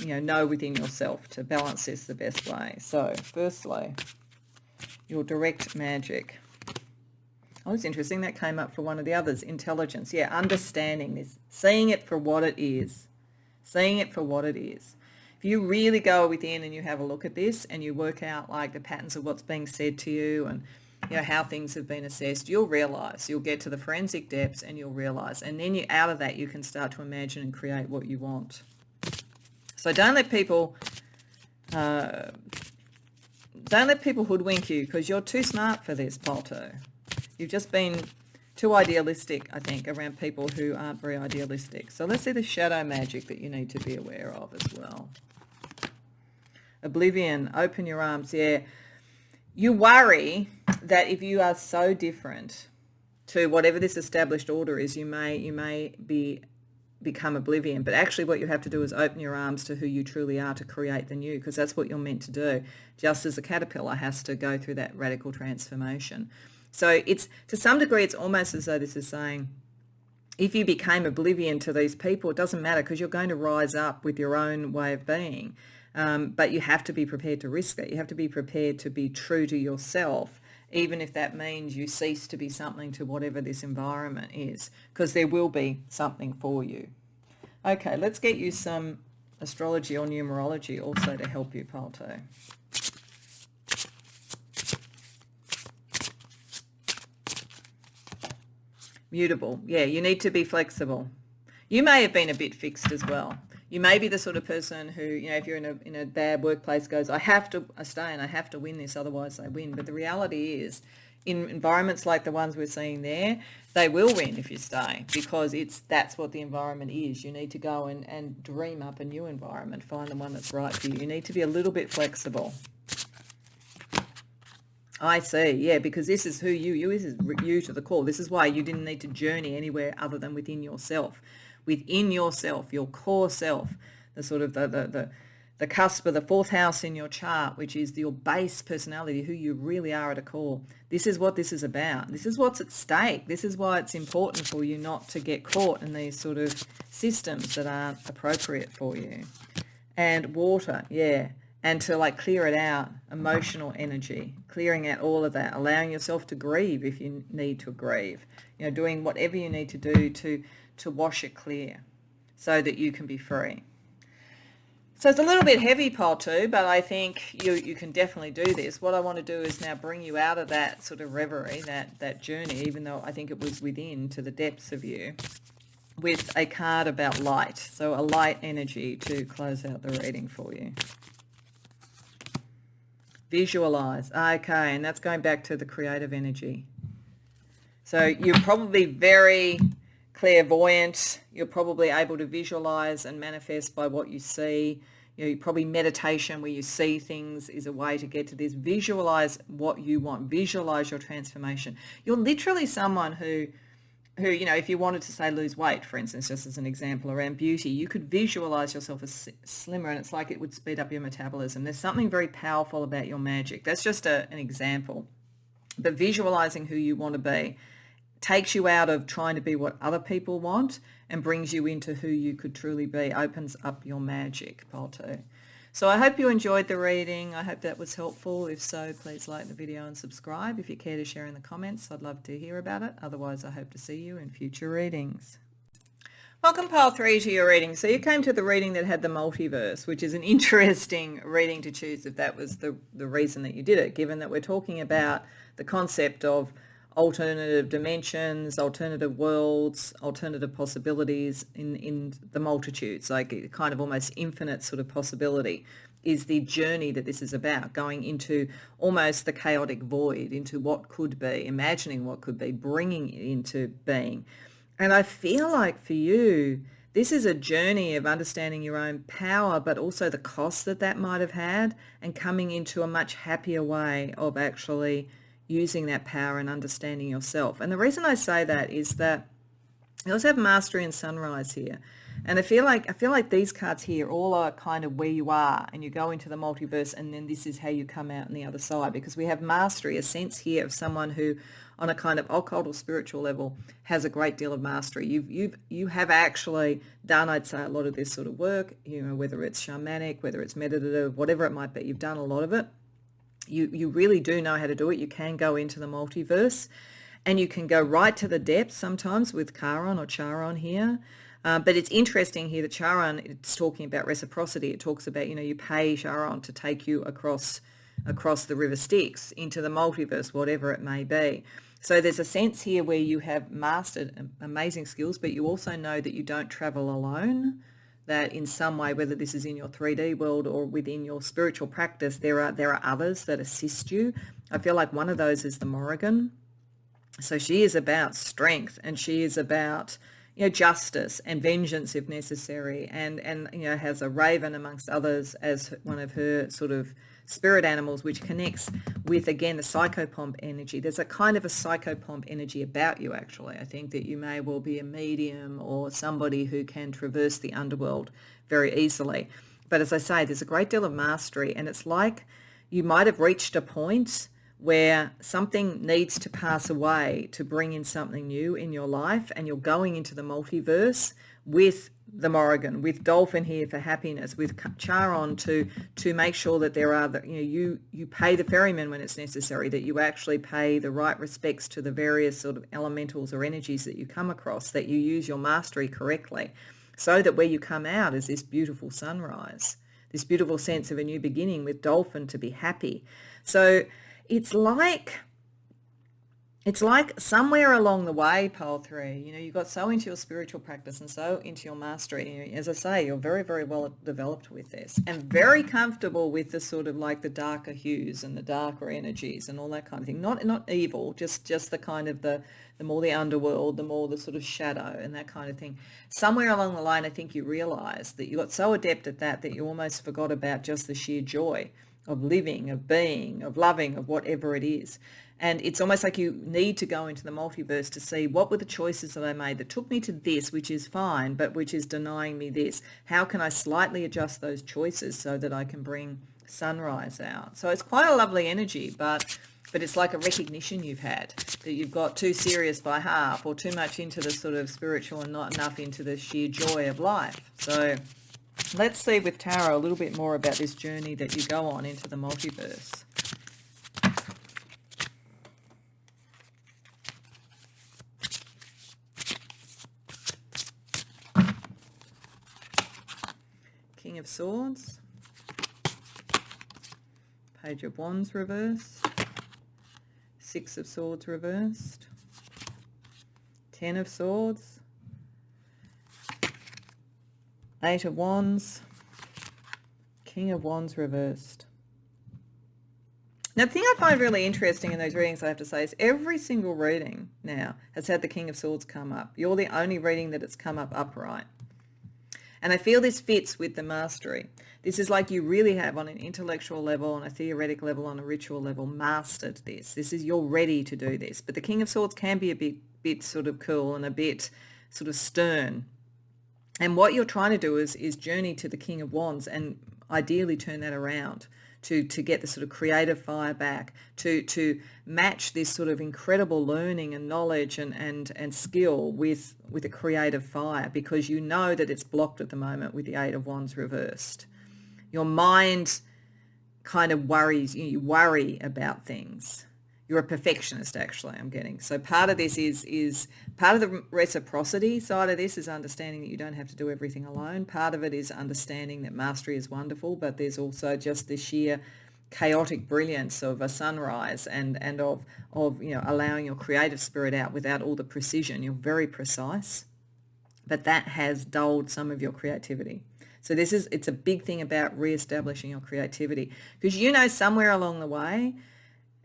know within yourself to balance this the best way. So firstly, your direct magic. Oh, it's interesting that came up for one of the others. Intelligence. Yeah, understanding this, seeing it for what it is. Seeing it for what it is. If you really go within and you have a look at this and you work out like the patterns of what's being said to you and how things have been assessed, you'll realise. You'll get to the forensic depths and you'll realise. And then out of that you can start to imagine and create what you want. So don't let people hoodwink you, because you're too smart for this, Polto. You've just been too idealistic, I think, around people who aren't very idealistic. So let's see the shadow magic that you need to be aware of as well. Oblivion, open your arms. Yeah, you worry that if you are so different to whatever this established order is, you may become oblivion. But actually what you have to do is open your arms to who you truly are to create the new, because that's what you're meant to do, just as the caterpillar has to go through that radical transformation. So it's, to some degree, it's almost as though this is saying, if you became oblivion to these people, it doesn't matter, because you're going to rise up with your own way of being. But you have to be prepared to risk it. You have to be prepared to be true to yourself, even if that means you cease to be something to whatever this environment is, because there will be something for you. Okay, let's get you some astrology or numerology also to help you, Palto. Mutable. Yeah, you need to be flexible. You may have been a bit fixed as well. You may be the sort of person who, if you're in a bad workplace, goes, I have to stay and I have to win this, otherwise they win. But the reality is, in environments like the ones we're seeing there, they will win if you stay, because that's what the environment is. You need to go and dream up a new environment, find the one that's right for you. You need to be a little bit flexible. I see, yeah, because this is who this is you to the core. This is why you didn't need to journey anywhere other than within yourself. Within yourself, your core self, the sort of the cusp of the fourth house in your chart, which is your base personality, who you really are at a core. This is what this is about. This is what's at stake. This is why it's important for you not to get caught in these sort of systems that aren't appropriate for you. And water, yeah. and to like clear it out, emotional energy, clearing out all of that, allowing yourself to grieve if you need to grieve, you know, doing whatever you need to do to wash it clear so that you can be free. So it's a little bit heavy, pile 2, but I think you can definitely do this. What I want to do is now bring you out of that sort of reverie, that journey, even though I think it was within, to the depths of you, with a card about light. So a light energy to close out the reading for you. Visualize. Okay, and that's going back to the creative energy. So you're probably very clairvoyant. You're probably able to visualize and manifest by what you see. You know, probably meditation where you see things is a way to get to this. Visualize what you want. Visualize your transformation. You're literally someone who, you know, if you wanted to say lose weight, for instance, just as an example around beauty, you could visualize yourself as slimmer, and it's like it would speed up your metabolism. There's something very powerful about your magic. That's just an example. But visualizing who you want to be takes you out of trying to be what other people want and brings you into who you could truly be, opens up your magic, pile 2. So I hope you enjoyed the reading. I hope that was helpful. If so, please like the video and subscribe. If you care to share in the comments, I'd love to hear about it. Otherwise, I hope to see you in future readings. Welcome, pile 3, to your reading. So you came to the reading that had the multiverse, which is an interesting reading to choose if that was the reason that you did it, given that we're talking about the concept of alternative dimensions, alternative worlds, alternative possibilities in the multitudes, like kind of almost infinite sort of possibility is the journey that this is about, going into almost the chaotic void, into what could be, imagining what could be, bringing it into being. And I feel like for you, this is a journey of understanding your own power, but also the cost that might have had, and coming into a much happier way of actually using that power and understanding yourself. And the reason I say that is that you also have Mastery and Sunrise here. And I feel like these cards here all are kind of where you are, and you go into the multiverse, and then this is how you come out on the other side, because we have Mastery, a sense here of someone who on a kind of occult or spiritual level has a great deal of mastery. You have actually done, I'd say, a lot of this sort of work, you know, whether it's shamanic, whether it's meditative, whatever it might be, you've done a lot of it. You really do know how to do it. You can go into the multiverse, and you can go right to the depths sometimes with Charon or Charon here. But it's interesting here that Charon, it's talking about reciprocity. It talks about, you know, you pay Charon to take you across the river Styx into the multiverse, whatever it may be. So there's a sense here where you have mastered amazing skills, but you also know that you don't travel alone, that in some way, whether this is in your 3D world or within your spiritual practice, there are others that assist you. I feel like one of those is the Morrigan. So she is about strength, and she is about, you know, justice and vengeance if necessary, and you know, has a raven amongst others as one of her sort of spirit animals, which connects with, again, the psychopomp energy. There's a kind of a psychopomp energy about you, actually. I think that you may well be a medium or somebody who can traverse the underworld very easily. But as I say, there's a great deal of mastery, and it's like you might have reached a point where something needs to pass away to bring in something new in your life, and you're going into the multiverse with the Morrigan, with Dolphin here for happiness, with Charon to make sure that there are, you pay the ferryman when it's necessary, that you actually pay the right respects to the various sort of elementals or energies that you come across, that you use your mastery correctly, so that where you come out is this beautiful sunrise, this beautiful sense of a new beginning with Dolphin to be happy. So it's like somewhere along the way, pile 3, you know, you got so into your spiritual practice and so into your mastery. As I say, you're very, very well developed with this, and very comfortable with the sort of like the darker hues and the darker energies and all that kind of thing. Not evil, just the kind of the more the underworld, the more the sort of shadow and that kind of thing. Somewhere along the line, I think you realized that you got so adept at that you almost forgot about just the sheer joy of living, of being, of loving, of whatever it is. And it's almost like you need to go into the multiverse to see what were the choices that I made that took me to this, which is fine, but which is denying me this. How can I slightly adjust those choices so that I can bring sunrise out? So it's quite a lovely energy, but it's like a recognition you've had, that you've got too serious by half, or too much into the sort of spiritual and not enough into the sheer joy of life. So Let's see with tarot a little bit more about this journey that you go on into the multiverse. King of Swords, Page of Wands reversed, Six of Swords reversed, Ten of Swords, Eight of Wands, King of Wands reversed. Now, the thing I find really interesting in those readings, I have to say, is every single reading now has had the King of Swords come up. You're the only reading that it's come up upright. And I feel this fits with the mastery. This is like you really have, on an intellectual level, on a theoretic level, on a ritual level, mastered this. This is, you're ready to do this. But the King of Swords can be a bit sort of cool and a bit sort of stern. And what you're trying to do is journey to the King of Wands and ideally turn that around to get the sort of creative fire back, to match this sort of incredible learning and knowledge and skill with a creative fire, because you know that it's blocked at the moment with the Eight of Wands reversed. Your mind kind of worries, you worry about things. You're a perfectionist, actually, I'm getting. So part of this is part of the reciprocity side of this is understanding that you don't have to do everything alone. Part of it is understanding that mastery is wonderful, but there's also just the sheer chaotic brilliance of a sunrise and of allowing your creative spirit out without all the precision. You're very precise, but that has dulled some of your creativity. So it's a big thing about reestablishing your creativity, because somewhere along the way,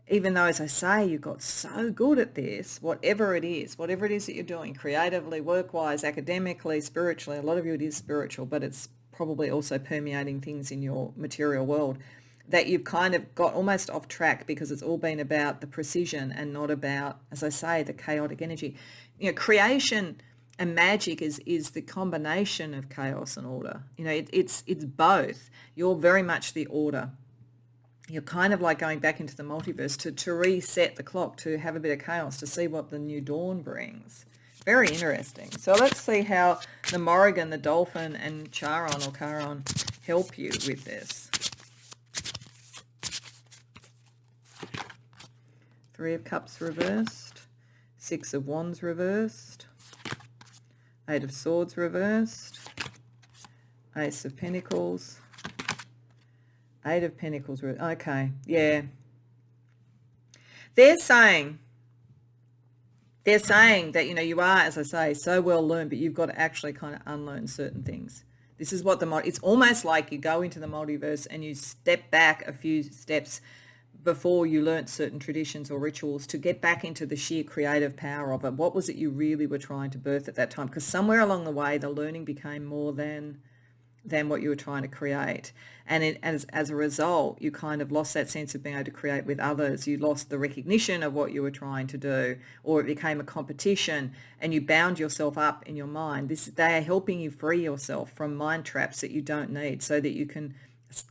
even though, as I say, you got so good at this, whatever it is that you're doing, creatively, work-wise, academically, spiritually, a lot of you it is spiritual, but it's probably also permeating things in your material world, that you've kind of got almost off track because it's all been about the precision and not about, as I say, the chaotic energy. Creation and magic is the combination of chaos and order. It's both. You're very much the order. You're kind of like going back into the multiverse to reset the clock, to have a bit of chaos, to see what the new dawn brings. Very interesting. So let's see how the Morrigan, the dolphin, and Charon or Charon help you with this. Three of Cups reversed, Six of Wands reversed, Eight of Swords reversed, Ace of Pentacles, Eight of Pentacles. Okay, yeah. They're saying that, you are, as I say, so well learned, but you've got to actually kind of unlearn certain things. This is what it's almost like you go into the multiverse and you step back a few steps before you learnt certain traditions or rituals to get back into the sheer creative power of it. What was it you really were trying to birth at that time? Because somewhere along the way, the learning became more than what you were trying to create. And as a result, you kind of lost that sense of being able to create with others. You lost the recognition of what you were trying to do, or it became a competition and you bound yourself up in your mind. They are helping you free yourself from mind traps that you don't need, so that you can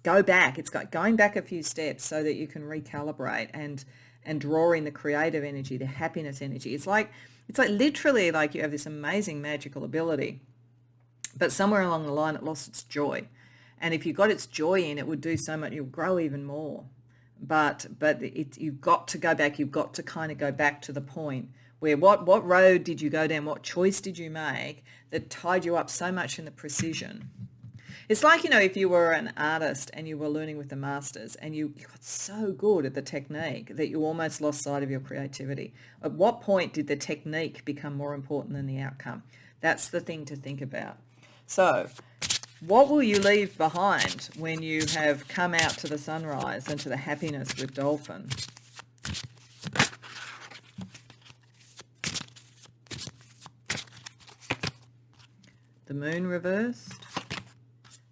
go back. It's got going back a few steps so that you can recalibrate and draw in the creative energy, the happiness energy. It's like literally like you have this amazing magical ability, but somewhere along the line it lost its joy. And if you got its joy in, it would do so much, you'll grow even more. But you've got to go back. You've got to kind of go back to the point where what road did you go down? What choice did you make that tied you up so much in the precision? It's like, if you were an artist and you were learning with the masters and you got so good at the technique that you almost lost sight of your creativity. At what point did the technique become more important than the outcome? That's the thing to think about. So what will you leave behind when you have come out to the sunrise and to the happiness with Dolphin? The Moon reversed,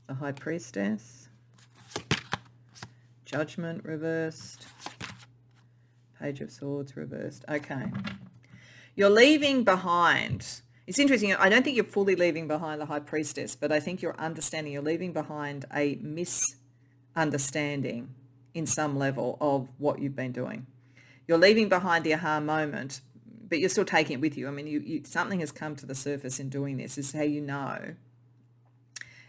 the High Priestess, Judgment reversed, Page of Swords reversed. Okay. You're leaving behind. It's interesting. I don't think you're fully leaving behind the High Priestess, but I think you're leaving behind a misunderstanding in some level of what you've been doing. You're leaving behind the aha moment, but you're still taking it with you. I mean, something has come to the surface in doing this. This is how you know.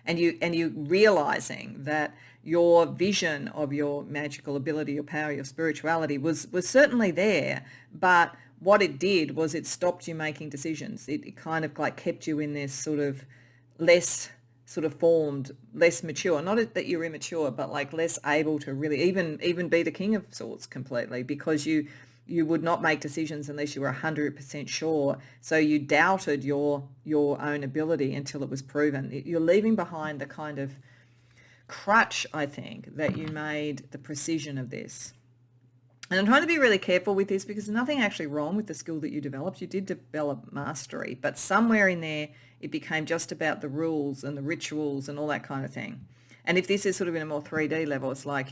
and you realizing that your vision of your magical ability, your power, your spirituality was certainly there, but what it did was it stopped you making decisions. It kind of like kept you in this sort of less sort of formed, less mature, not that you're immature, but like less able to really even be the king of swords completely, because you would not make decisions unless you were 100% sure. So you doubted your own ability until it was proven. You're leaving behind the kind of crutch, I think, that you made the precision of this. And I'm trying to be really careful with this because there's nothing actually wrong with the skill that you developed. You did develop mastery, but somewhere in there it became just about the rules and the rituals and all that kind of thing. And if this is sort of in a more 3D level, it's like,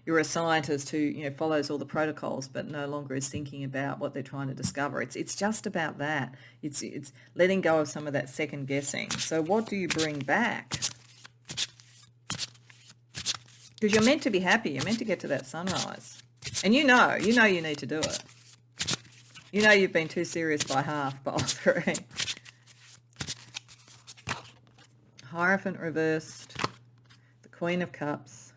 you're a scientist who, follows all the protocols, but no longer is thinking about what they're trying to discover. It's just about that. It's letting go of some of that second guessing. So what do you bring back? Because you're meant to be happy. You're meant to get to that sunrise. And you know you need to do it. You know you've been too serious by half, by 3. Hierophant reversed. The Queen of Cups.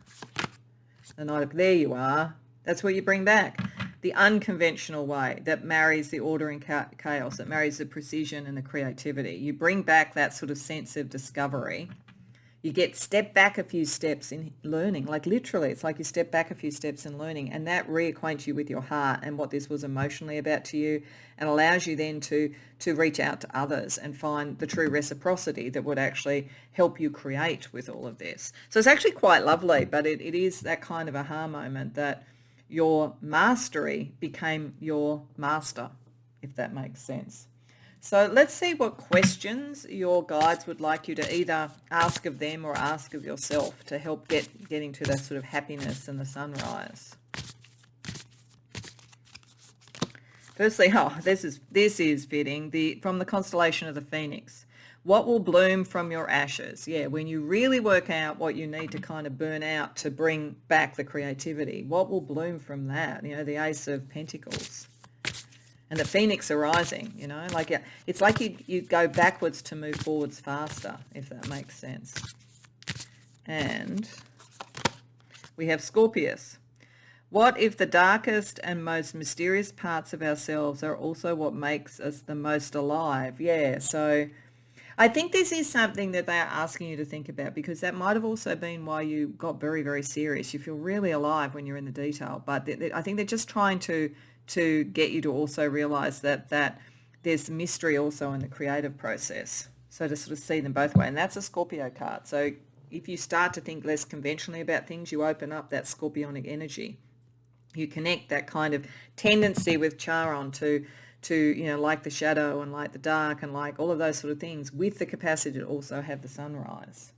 The Knight of... There you are. That's what you bring back. The unconventional way that marries the order and chaos, that marries the precision and the creativity. You bring back that sort of sense of discovery. You step back a few steps in learning, like literally, it's like you step back a few steps in learning, and that reacquaints you with your heart and what this was emotionally about to you, and allows you then to reach out to others and find the true reciprocity that would actually help you create with all of this. So it's actually quite lovely, but it is that kind of aha moment that your mastery became your master, if that makes sense. So let's see what questions your guides would like you to either ask of them or ask of yourself to help getting to that sort of happiness and the sunrise. Firstly, this is fitting. From the constellation of the Phoenix. What will bloom from your ashes? Yeah, when you really work out what you need to kind of burn out to bring back the creativity, what will bloom from that? The Ace of Pentacles. And the Phoenix arising, like it's like you go backwards to move forwards faster, if that makes sense. And we have Scorpius. What if the darkest and most mysterious parts of ourselves are also what makes us the most alive? Yeah, so I think this is something that they are asking you to think about, because that might have also been why you got very, very serious. You feel really alive when you're in the detail, but I think they're just trying to get you to also realize that there's mystery also in the creative process. So to sort of see them both ways. And that's a Scorpio card. So if you start to think less conventionally about things, you open up that scorpionic energy. You connect that kind of tendency with Charon to like the shadow and like the dark and like all of those sort of things, with the capacity to also have the sunrise.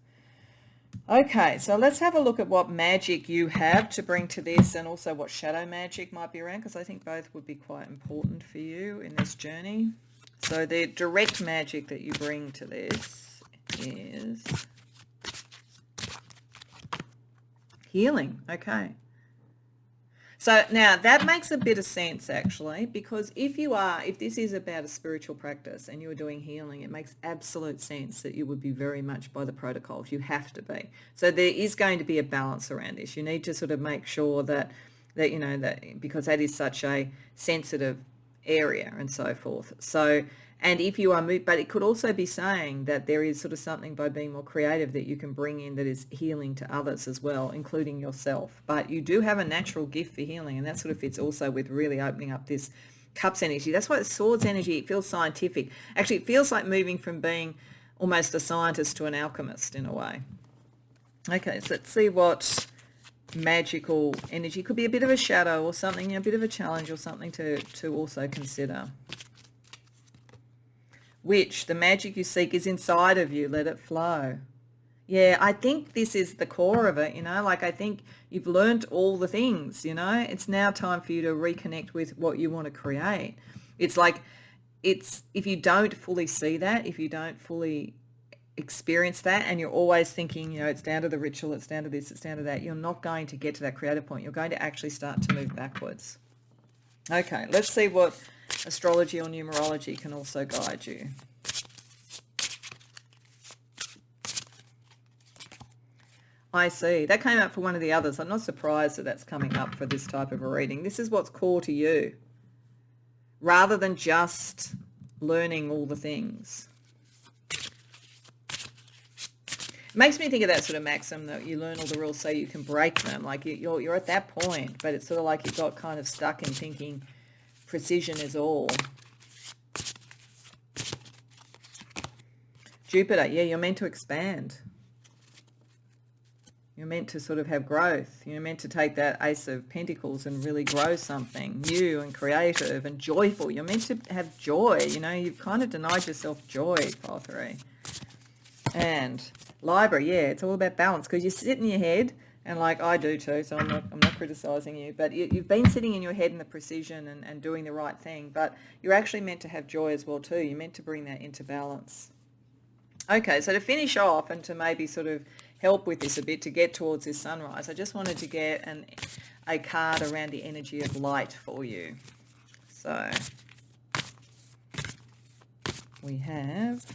Okay, so let's have a look at what magic you have to bring to this, and also what shadow magic might be around, because I think both would be quite important for you in this journey. So the direct magic that you bring to this is healing. Okay. So now that makes a bit of sense, actually, because if this is about a spiritual practice and you're doing healing, it makes absolute sense that you would be very much by the protocols. You have to be. So there is going to be a balance around this. You need to sort of make sure that because that is such a sensitive area and so forth. So, and if you are moved, but it could also be saying that there is sort of something by being more creative that you can bring in that is healing to others as well, including yourself. But you do have a natural gift for healing, and that sort of fits also with really opening up this Cups energy. That's why it's Swords energy. It feels scientific. Actually, it feels like moving from being almost a scientist to an alchemist in a way. Okay, so let's see what magical energy could be. A bit of a shadow or something, a bit of a challenge or something to also consider. Which the magic you seek is inside of you. Let it flow. Yeah, I think this is the core of it, like I think you've learnt all the things, It's now time for you to reconnect with what you want to create. It's like, if you don't fully see that, if you don't fully experience that, and you're always thinking, it's down to the ritual, it's down to this, it's down to that, you're not going to get to that creative point. You're going to actually start to move backwards. Okay, let's see what astrology or numerology can also guide you. I see. That came up for one of the others. I'm not surprised that that's coming up for this type of a reading. This is what's core to you, rather than just learning all the things. It makes me think of that sort of maxim that you learn all the rules so you can break them. Like you're at that point, but it's sort of like you got kind of stuck in thinking precision is all. Jupiter, yeah, you're meant to expand. You're meant to sort of have growth. You're meant to take that Ace of Pentacles and really grow something new and creative and joyful. You're meant to have joy. You know, you've kind of denied yourself joy, Pile 3. And Libra, yeah, it's all about balance, because you sit in your head, and like I do too, so I'm not criticizing you, but you've been sitting in your head in the precision and doing the right thing, but you're actually meant to have joy as well too. You're meant to bring that into balance. Okay, so to finish off and to maybe sort of help with this a bit, to get towards this sunrise, I just wanted to get a card around the energy of light for you. So we have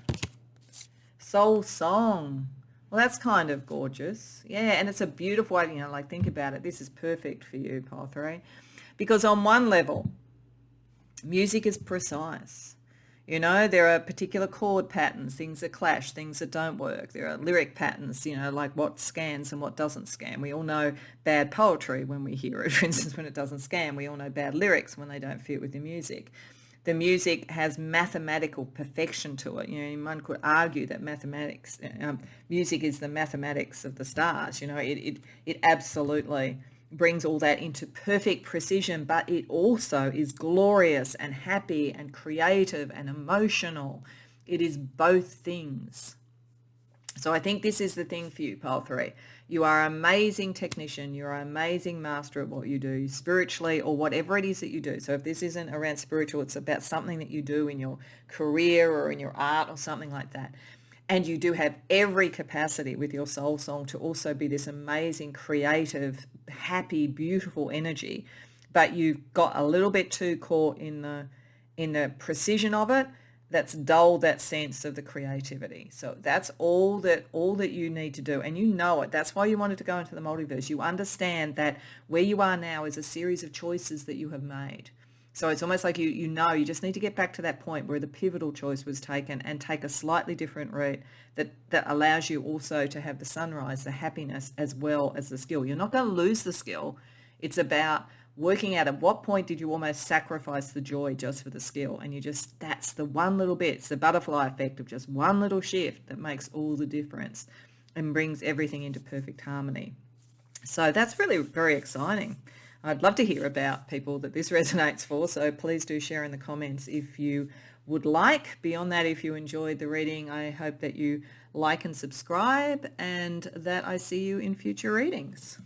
Soul Song. Well, that's kind of gorgeous. Yeah, and it's a beautiful way, you know, like think about it. This is perfect for you, Pile 3. Because on one level, music is precise. You know, there are particular chord patterns, things that clash, things that don't work. There are lyric patterns, you know, like what scans and what doesn't scan. We all know bad poetry when we hear it, for instance, when it doesn't scan. We all know bad lyrics when they don't fit with the music. The music has mathematical perfection to it. You know, one could argue that mathematics, music is the mathematics of the stars. You know, it absolutely brings all that into perfect precision, but it also is glorious and happy and creative and emotional. It is both things. So I think this is the thing for you, Pile 3. You are an amazing technician. You're an amazing master at what you do spiritually, or whatever it is that you do. So if this isn't around spiritual, it's about something that you do in your career or in your art or something like that. And you do have every capacity with your soul song to also be this amazing, creative, happy, beautiful energy. But you've got a little bit too caught in the precision of it. That's dulled that sense of the creativity. So that's all that you need to do. And you know it. That's why you wanted to go into the multiverse. You understand that where you are now is a series of choices that you have made. So it's almost like you know you just need to get back to that point where the pivotal choice was taken and take a slightly different route that allows you also to have the sunrise, the happiness, as well as the skill. You're not going to lose the skill. It's about working out at what point did you almost sacrifice the joy just for the skill. And that's the one little bit. It's the butterfly effect of just one little shift that makes all the difference and brings everything into perfect harmony. So that's really very exciting. I'd love to hear about people that this resonates for, so please do share in the comments if you would like. Beyond that, if you enjoyed the reading, I hope that you like and subscribe, and that I see you in future readings.